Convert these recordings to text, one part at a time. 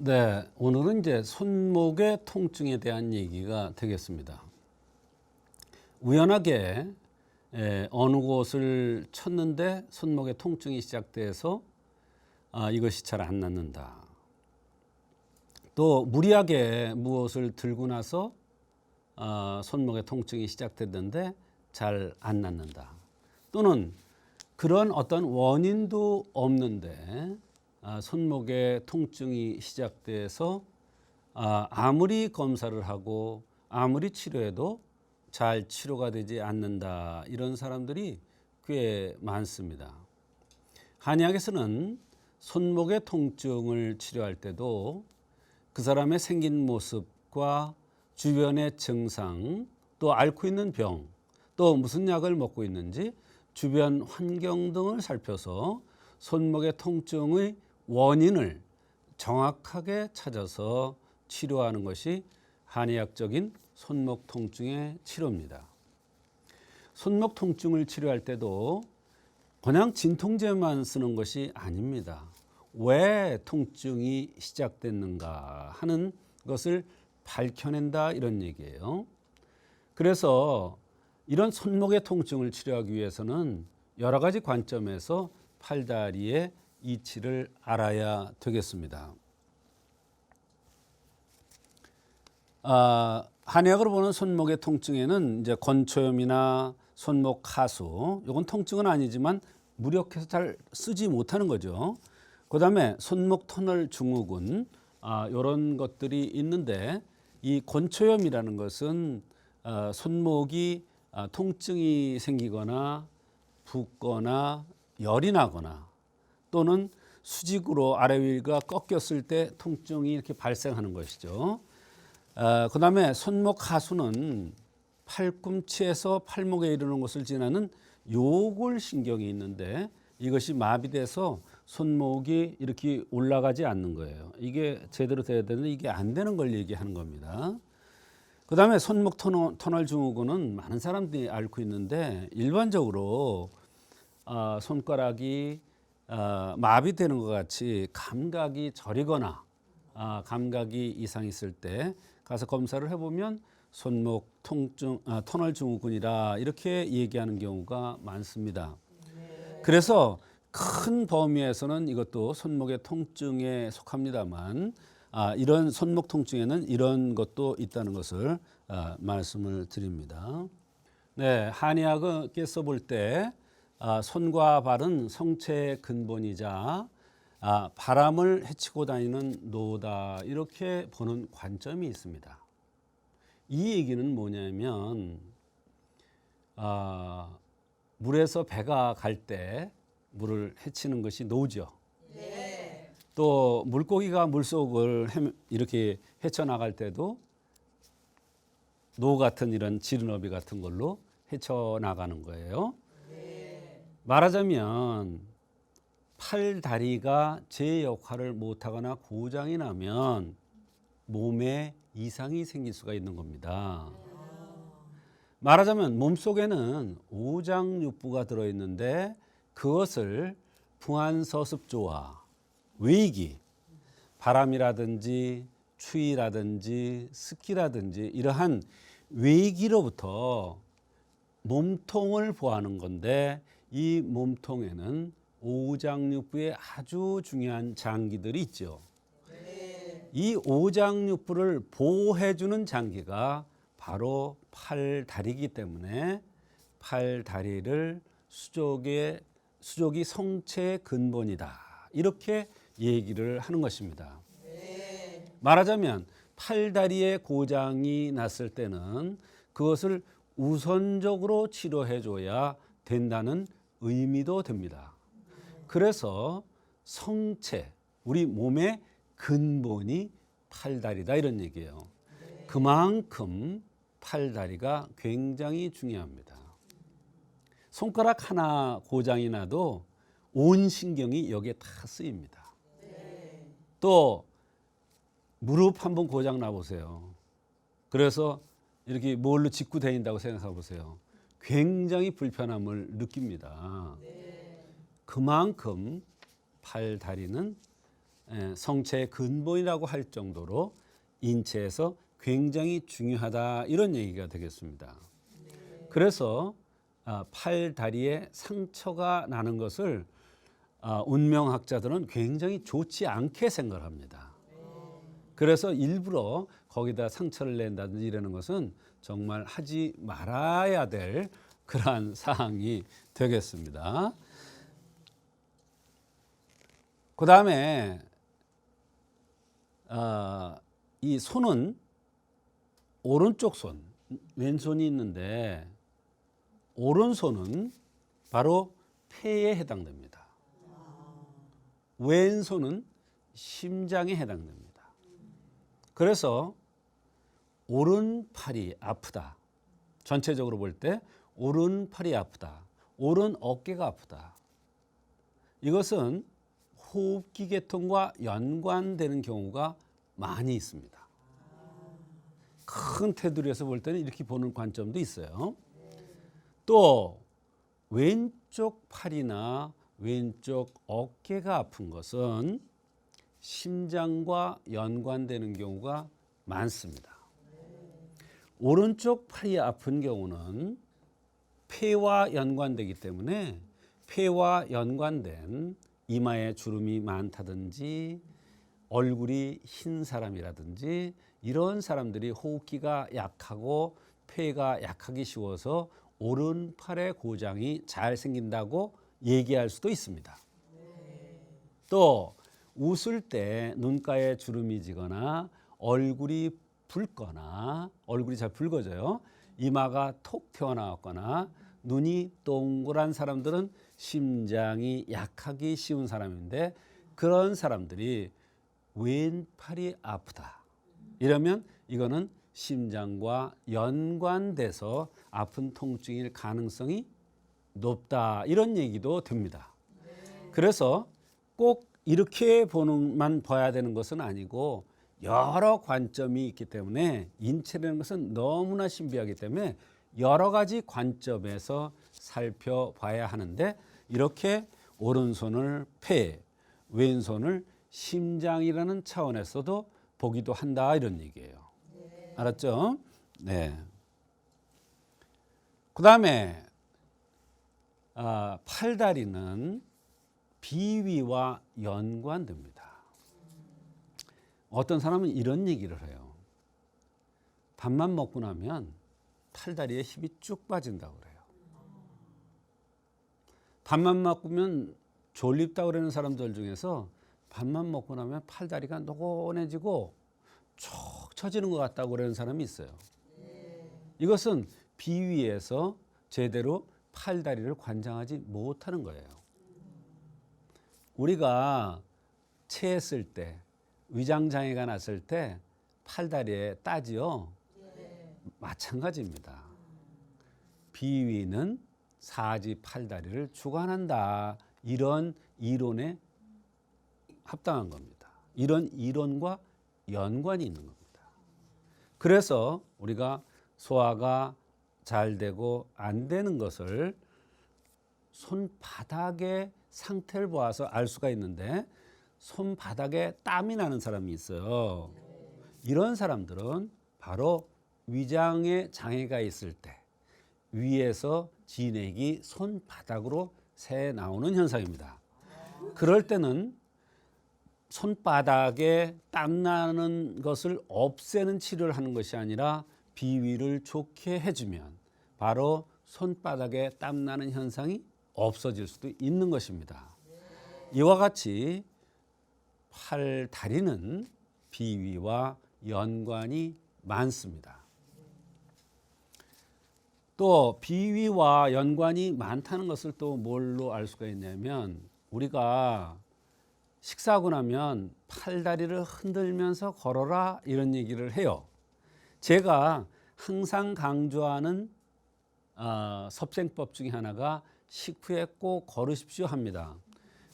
네, 오늘은 이제 손목의 통증에 대한 얘기가 되겠습니다. 우연하게 어느 곳을 쳤는데 손목의 통증이 시작돼서 이것이 잘 안 낫는다. 또 무리하게 무엇을 들고 나서 손목의 통증이 시작됐는데 잘 안 낫는다. 또는 그런 어떤 원인도 없는데 손목의 통증이 시작돼서 아무리 검사를 하고 아무리 치료해도 잘 치료가 되지 않는다. 이런 사람들이 꽤 많습니다. 한의학에서는 손목의 통증을 치료할 때도 그 사람의 생긴 모습과 주변의 증상, 또 앓고 있는 병, 또 무슨 약을 먹고 있는지 주변 환경 등을 살펴서 손목의 통증의 원인을 정확하게 찾아서 치료하는 것이 한의학적인 손목 통증의 치료입니다. 손목 통증을 치료할 때도 그냥 진통제만 쓰는 것이 아닙니다. 왜 통증이 시작됐는가 하는 것을 밝혀낸다 이런 얘기예요. 그래서 이런 손목의 통증을 치료하기 위해서는 여러 가지 관점에서 팔다리의 이치를 알아야 되겠습니다. 한의학으로 보는 손목의 통증에는 이제 건초염이나 손목 하수, 이건 통증은 아니지만 무력해서 잘 쓰지 못하는 거죠. 그 다음에 손목 터널 증후군, 이런 것들이 있는데 이 건초염이라는 것은 손목이 통증이 생기거나 붓거나 열이 나거나 또는 수직으로 아래 위가 꺾였을 때 통증이 이렇게 발생하는 것이죠. 그 다음에 손목 하수는 팔꿈치에서 팔목에 이르는 것을 지나는 요골신경이 있는데 이것이 마비돼서 손목이 이렇게 올라가지 않는 거예요. 이게 제대로 돼야 되는데 이게 안 되는 걸 얘기하는 겁니다. 그 다음에 손목 터널 증후군은 많은 사람들이 앓고 있는데 일반적으로 손가락이 마비되는 것 같이 감각이 저리거나 감각이 이상 있을 때 가서 검사를 해보면 손목 통증, 터널 증후군이라 이렇게 얘기하는 경우가 많습니다. 그래서 큰 범위에서는 이것도 손목의 통증에 속합니다만 이런 손목 통증에는 이런 것도 있다는 것을 말씀을 드립니다. 네, 한의학에서 볼 때 손과 발은 성체의 근본이자 바람을 헤치고 다니는 노다 이렇게 보는 관점이 있습니다. 이 얘기는 뭐냐면 물에서 배가 갈 때 물을 헤치는 것이 노죠. 네. 또 물고기가 물속을 이렇게 헤쳐나갈 때도 노 같은 이런 지르너비 같은 걸로 헤쳐나가는 거예요. 네. 말하자면 팔, 다리가 제 역할을 못하거나 고장이 나면 몸에 이상이 생길 수가 있는 겁니다. 말하자면 몸속에는 오장육부가 들어있는데 그것을 풍한서습조와 외기, 바람이라든지 추위라든지 습기라든지 이러한 외기로부터 몸통을 보호하는 건데 이 몸통에는 오장육부의 아주 중요한 장기들이 있죠. 이 오장육부를 보호해주는 장기가 바로 팔다리이기 때문에 팔다리를 수족이 성체의 근본이다. 이렇게 얘기를 하는 것입니다. 말하자면 팔다리에 고장이 났을 때는 그것을 우선적으로 치료해줘야 된다는 의미도 됩니다. 그래서 성체, 우리 몸의 근본이 팔다리다 이런 얘기예요. 그만큼 팔다리가 굉장히 중요합니다. 손가락 하나 고장이 나도 온 신경이 여기에 다 쓰입니다. 또 무릎 한번 고장 나 보세요. 그래서 이렇게 뭘로 짚고 다닌다고 생각해 보세요. 굉장히 불편함을 느낍니다. 그만큼 팔, 다리는 성체의 근본이라고 할 정도로 인체에서 굉장히 중요하다 이런 얘기가 되겠습니다. 그래서 팔, 다리에 상처가 나는 것을 운명학자들은 굉장히 좋지 않게 생각합니다. 그래서 일부러 거기다 상처를 낸다든지 이러는 것은 정말 하지 말아야 될 그러한 사항이 되겠습니다. 그 다음에 이 손은 오른쪽 손, 왼손이 있는데 오른손은 바로 폐에 해당됩니다. 왼손은 심장에 해당됩니다. 그래서 오른팔이 아프다. 전체적으로 볼 때 오른팔이 아프다. 오른 어깨가 아프다. 이것은 호흡기 계통과 연관되는 경우가 많이 있습니다. 큰 테두리에서 볼 때는 이렇게 보는 관점도 있어요. 또 왼쪽 팔이나 왼쪽 어깨가 아픈 것은 심장과 연관되는 경우가 많습니다. 오른쪽 팔이 아픈 경우는 폐와 연관되기 때문에 폐와 연관된 이마에 주름이 많다든지 얼굴이 흰 사람이라든지 이런 사람들이 호흡기가 약하고 폐가 약하기 쉬워서 오른팔의 고장이 잘 생긴다고 얘기할 수도 있습니다. 또 웃을 때 눈가에 주름이 지거나 얼굴이 붉거나 얼굴이 잘 붉어져요. 이마가 톡 튀어나왔거나 눈이 동그란 사람들은 심장이 약하기 쉬운 사람인데 그런 사람들이 왼팔이 아프다. 이러면 이거는 심장과 연관돼서 아픈 통증일 가능성이 높다. 이런 얘기도 됩니다. 그래서 꼭 이렇게 보는만 봐야 되는 것은 아니고 여러 관점이 있기 때문에 인체라는 것은 너무나 신비하기 때문에 여러 가지 관점에서 살펴봐야 하는데 이렇게 오른손을 폐, 왼손을 심장이라는 차원에서도 보기도 한다 이런 얘기예요. 알았죠? 네. 그 다음에 팔다리는 비위와 연관됩니다. 어떤 사람은 이런 얘기를 해요. 밥만 먹고 나면 팔다리에 힘이 쭉 빠진다고 그래요. 밥만 먹으면 졸립다고 그러는 사람들 중에서 밥만 먹고 나면 팔다리가 노곤해지고 쭉 처지는 것 같다고 그러는 사람이 있어요. 이것은 비위에서 제대로 팔다리를 관장하지 못하는 거예요. 우리가 체했을 때 위장장애가 났을 때 팔다리에 따지요. 마찬가지입니다. 비위는 사지 팔다리를 주관한다. 이런 이론에 합당한 겁니다. 이런 이론과 연관이 있는 겁니다. 그래서 우리가 소화가 잘 되고 안 되는 것을 손바닥의 상태를 보아서 알 수가 있는데 손바닥에 땀이 나는 사람이 있어요. 이런 사람들은 바로 위장에 장애가 있을 때 위에서 진액이 손바닥으로 새 나오는 현상입니다. 그럴 때는 손바닥에 땀 나는 것을 없애는 치료를 하는 것이 아니라 비위를 좋게 해주면 바로 손바닥에 땀 나는 현상이 없어질 수도 있는 것입니다. 이와 같이 팔, 다리는 비위와 연관이 많습니다. 또 비위와 연관이 많다는 것을 또 뭘로 알 수가 있냐면 우리가 식사하고 나면 팔다리를 흔들면서 걸어라 이런 얘기를 해요. 제가 항상 강조하는 섭생법 중에 하나가 식후에 꼭 걸으십시오 합니다.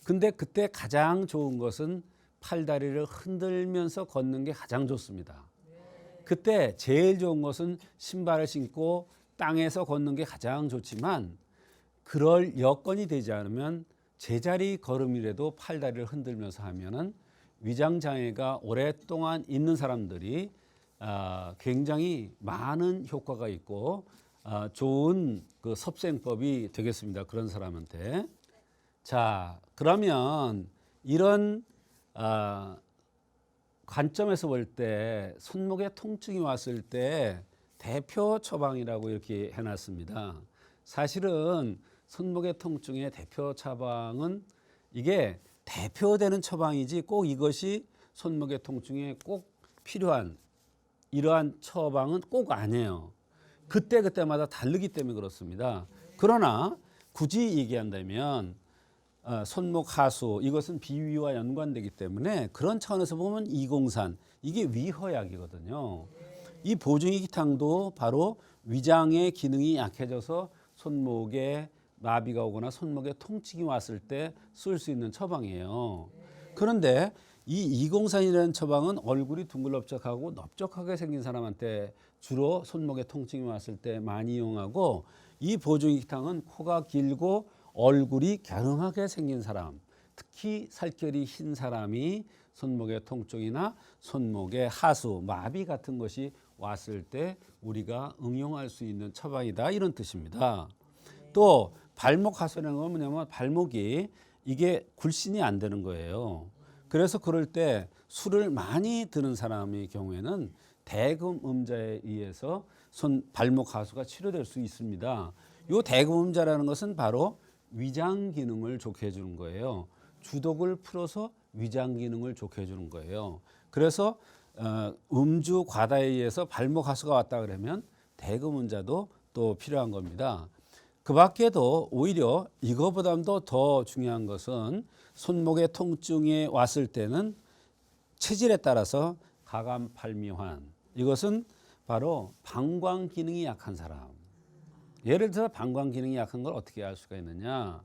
근데 그때 가장 좋은 것은 팔다리를 흔들면서 걷는 게 가장 좋습니다. 그때 제일 좋은 것은 신발을 신고 땅에서 걷는 게 가장 좋지만 그럴 여건이 되지 않으면 제자리 걸음이라도 팔다리를 흔들면서 하면은 위장 장애가 오랫동안 있는 사람들이 굉장히 많은 효과가 있고 좋은 그 섭생법이 되겠습니다. 그런 사람한테. 자, 그러면 이런 관점에서 볼 때 손목에 통증이 왔을 때 대표 처방이라고 이렇게 해놨습니다. 사실은 손목의 통증의 대표 처방은 이게 대표되는 처방이지 꼭 이것이 손목의 통증에 꼭 필요한 이러한 처방은 꼭 아니에요. 그때마다 다르기 때문에 그렇습니다. 그러나 굳이 얘기한다면 손목 하수 이것은 비위와 연관되기 때문에 그런 차원에서 보면 이공산 이게 위허약이거든요. 이 보증이기탕도 바로 위장의 기능이 약해져서 손목에 마비가 오거나 손목에 통증이 왔을 때 쓸 수 있는 처방이에요. 그런데 이 이공산이라는 처방은 얼굴이 둥글럽적하고 넓적하게 생긴 사람한테 주로 손목에 통증이 왔을 때 많이 이용하고, 이 보증이탕은 코가 길고 얼굴이 갸름하게 생긴 사람, 특히 살결이 흰 사람이 손목의 통증이나 손목의 하수, 마비 같은 것이 왔을 때 우리가 응용할 수 있는 처방이다, 이런 뜻입니다. 또 발목 하수라는 건 뭐냐면 발목이 이게 굴신이 안 되는 거예요. 그래서 그럴 때 술을 많이 드는 사람의 경우에는 대금음자에 의해서 발목 하수가 치료될 수 있습니다. 이 대금음자라는 것은 바로 위장 기능을 좋게 해주는 거예요. 주독을 풀어서 위장 기능을 좋게 해주는 거예요. 그래서 음주 과다에 의해서 발목 하수가 왔다 그러면 대금음자도 또 필요한 겁니다. 그 밖에도 오히려 이거보다도 더 중요한 것은 손목의 통증이 왔을 때는 체질에 따라서 가감팔미환, 이것은 바로 방광 기능이 약한 사람. 예를 들어 방광 기능이 약한 걸 어떻게 알 수가 있느냐?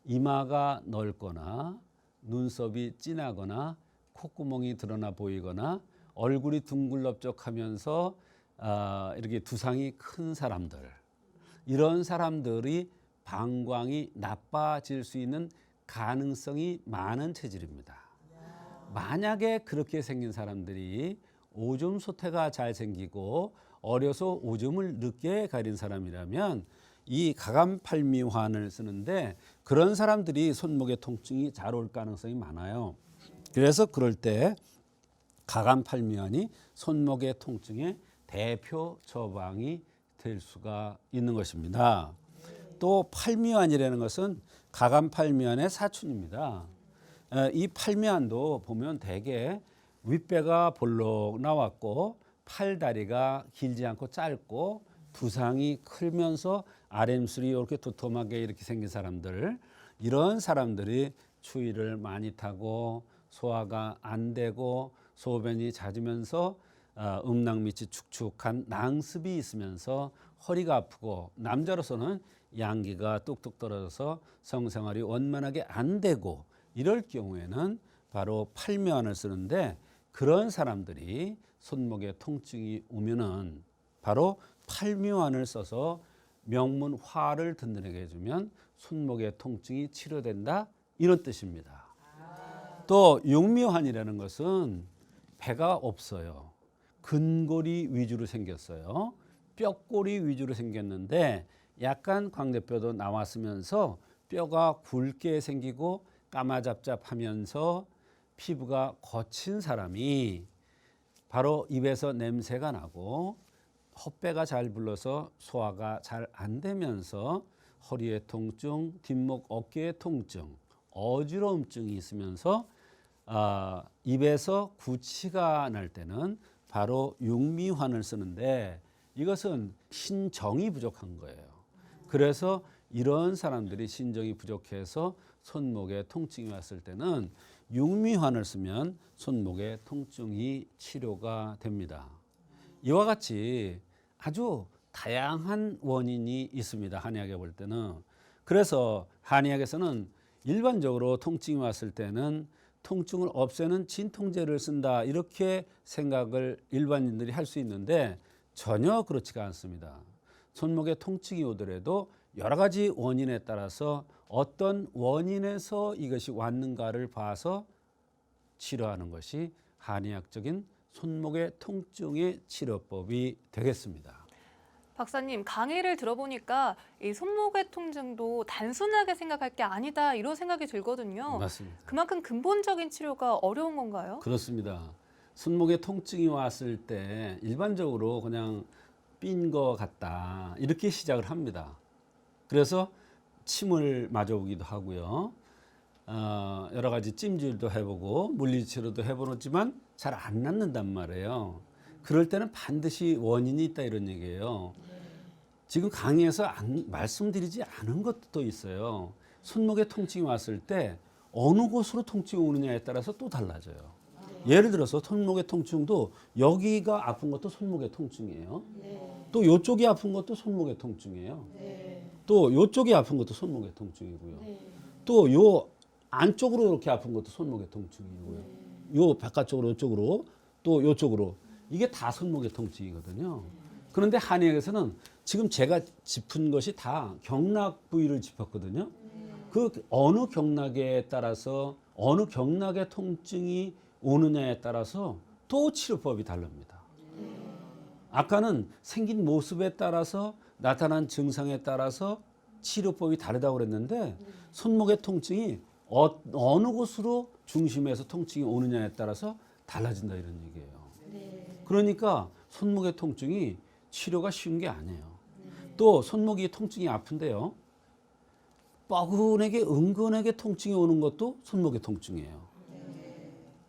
이마가 넓거나 눈썹이 진하거나 콧구멍이 드러나 보이거나 얼굴이 둥글럽적하면서 이렇게 두상이 큰 사람들, 이런 사람들이 방광이 나빠질 수 있는 가능성이 많은 체질입니다. 만약에 그렇게 생긴 사람들이 오줌 소태가 잘 생기고 어려서 오줌을 늦게 가린 사람이라면 이 가감팔미환을 쓰는데 그런 사람들이 손목의 통증이 잘 올 가능성이 많아요. 그래서 그럴 때 가감팔미환이 손목의 통증의 대표 처방이 될 수가 있는 것입니다. 또 팔미환이라는 것은 가감팔미환의 사촌입니다. 이 팔미환도 보면 대개 윗배가 볼록 나왔고 팔다리가 길지 않고 짧고 두상이 크면서 아랫입술이 이렇게 도톰하게 이렇게 생긴 사람들, 이런 사람들이 추위를 많이 타고 소화가 안 되고 소변이 잦으면서 음낭 밑이 축축한 낭습이 있으면서 허리가 아프고 남자로서는 양기가 뚝뚝 떨어져서 성생활이 원만하게 안 되고 이럴 경우에는 바로 팔미환을 쓰는데, 그런 사람들이 손목에 통증이 오면은 바로 팔미환을 써서 명문 화를 든든하게 해주면 손목의 통증이 치료된다, 이런 뜻입니다. 또 육미환이라는 것은 배가 없어요. 근골이 위주로 생겼어요. 뼈골이 위주로 생겼는데 약간 광대뼈도 나왔으면서 뼈가 굵게 생기고 까마잡잡하면서 피부가 거친 사람이 바로 입에서 냄새가 나고 헛배가 잘 불러서 소화가 잘 안 되면서 허리의 통증, 뒷목 어깨의 통증, 어지러움증이 있으면서 입에서 구취가 날 때는 바로 육미환을 쓰는데, 이것은 신정이 부족한 거예요. 그래서 이런 사람들이 신정이 부족해서 손목에 통증이 왔을 때는 육미환을 쓰면 손목의 통증이 치료가 됩니다. 이와 같이 아주 다양한 원인이 있습니다, 한의학에 볼 때는. 그래서 한의학에서는 일반적으로 통증이 왔을 때는 통증을 없애는 진통제를 쓴다, 이렇게 생각을 일반인들이 할 수 있는데 전혀 그렇지가 않습니다. 손목에 통증이 오더라도 여러 가지 원인에 따라서 어떤 원인에서 이것이 왔는가를 봐서 치료하는 것이 한의학적인 손목의 통증의 치료법이 되겠습니다. 박사님, 강의를 들어보니까 이 손목의 통증도 단순하게 생각할 게 아니다 이런 생각이 들거든요. 맞습니다. 그만큼 근본적인 치료가 어려운 건가요? 그렇습니다. 손목에 통증이 왔을 때 일반적으로 그냥 삔 거 같다 이렇게 시작을 합니다. 그래서 침을 맞아보기도 하고요. 여러 가지 찜질도 해보고 물리치료도 해보지만 잘 안 낫는단 말이에요. 그럴 때는 반드시 원인이 있다 이런 얘기예요. 지금 강의에서 말씀드리지 않은 것도 또 있어요. 손목에 통증이 왔을 때 어느 곳으로 통증이 오느냐에 따라서 또 달라져요. 예를 들어서 손목의 통증도 여기가 아픈 것도 손목의 통증이에요. 또 이쪽이 아픈 것도 손목의 통증이에요. 또 이쪽이 아픈 것도 손목의 통증이고요. 또 요 안쪽으로 이렇게 아픈 것도 손목의 통증이고요. 요 바깥쪽으로 이쪽으로 또 이쪽으로 이게 다 손목의 통증이거든요. 그런데 한의학에서는 지금 제가 짚은 것이 다 경락 부위를 짚었거든요. 그 어느 경락에 따라서 어느 경락의 통증이 오느냐에 따라서 또 치료법이 다릅니다. 아까는 생긴 모습에 따라서 나타난 증상에 따라서 치료법이 다르다고 그랬는데 손목의 통증이 어느 곳으로 중심에서 통증이 오느냐에 따라서 달라진다 이런 얘기예요. 그러니까 손목의 통증이 치료가 쉬운 게 아니에요. 또 손목이 통증이 아픈데요. 뻐근하게 은근하게 통증이 오는 것도 손목의 통증이에요.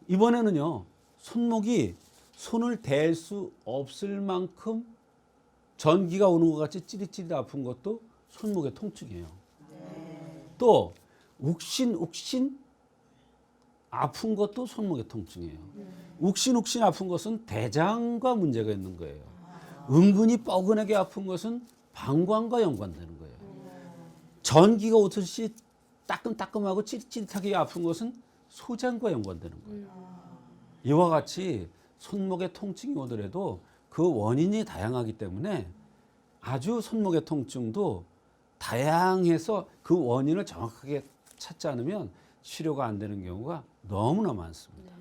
이번에는요. 손목이 손을 댈 수 없을 만큼 전기가 오는 것 같이 찌릿찌릿 아픈 것도 손목의 통증이에요. 또 욱신욱신 아픈 것도 손목의 통증이에요. 욱신욱신 아픈 것은 대장과 문제가 있는 거예요. 은근히 뻐근하게 아픈 것은 방광과 연관되는 거예요. 전기가 오듯이 따끔따끔하고 찌릿찌릿하게 아픈 것은 소장과 연관되는 거예요. 이와 같이 손목에 통증이 오더라도 그 원인이 다양하기 때문에 아주 손목의 통증도 다양해서 그 원인을 정확하게 찾지 않으면 치료가 안 되는 경우가 너무나 많습니다.